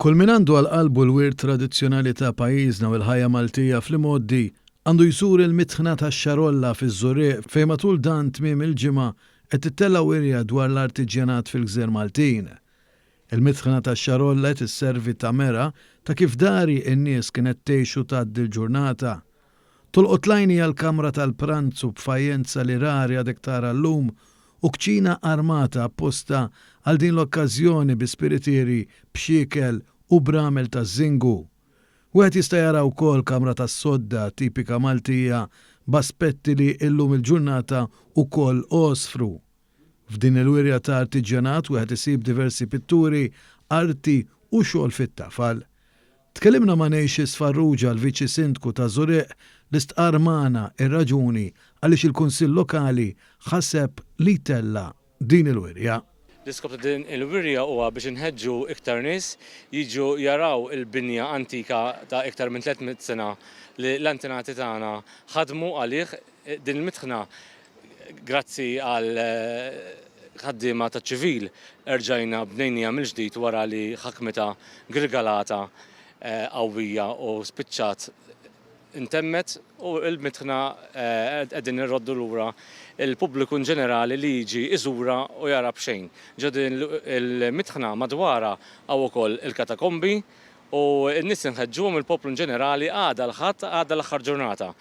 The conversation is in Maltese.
Kull min għandu għal-qalbu l-wirt tradizzjonali ta' pajjiżna u l-ħajja Maltija fl-imoddi għandu jsur il-mitħna tax-Xarolla fiż-Żurieq fejn matul dan tmiem il-ġimgħa qed tittella' wirja dwar l-artiġjanat fil-Gżer Maltin. Il-mitħna tax-Xarolla qed isservi ta' mera ta' kif dari n-nies kienet tgħixu tgħaddi l-ġurnata. Tolqot lajni għall-kamra tal-pranzu b'fajjenza li rari għadek tara llum u kċina armata apposta għal din l-okkażjoni bi spiritieri b'xikel u bramel ta' żingu. Wieħed jista' jara wkoll kamra tas-sodda tipika Maltija b'aspetti li llum il-ġurnata wkoll osfru. F'din il-wirja ta' artiġjanat wieħed isib diversi pitturi, arti u xogħol fit-tafal. Tkellimna ma' Nejxis Farrugia l-Viċi Sindku ta' Żurieq l-istqar magħna ir-raġuni għaliex il-Kunsill Lokali ħaseb li tella din il-wirja. L-iskop ta' din il-wirja huwa biex inħeġġu iktar nies jiġu jaraw il-binja antika ta' iktar minn 300 sena li l-antenati tagħna ħadmu għalih din il-mitħna grazzi għal ħaddiema ta' ċivil erġajna bnejnija mill-ġdid wara li ħakmita Grigalata qawwija u spiċċat intemmet u l-mitħna qegħdin irroddu lura il-pubbliku ġenerali li jiġi iżura u jara b'xejn. Ġodin il-mitħna madwara hawn ukoll il-katakombi u n-nies inħeġġuhom il-poplu ġenerali għada l-ħadd għada l-aħħar ġurnata.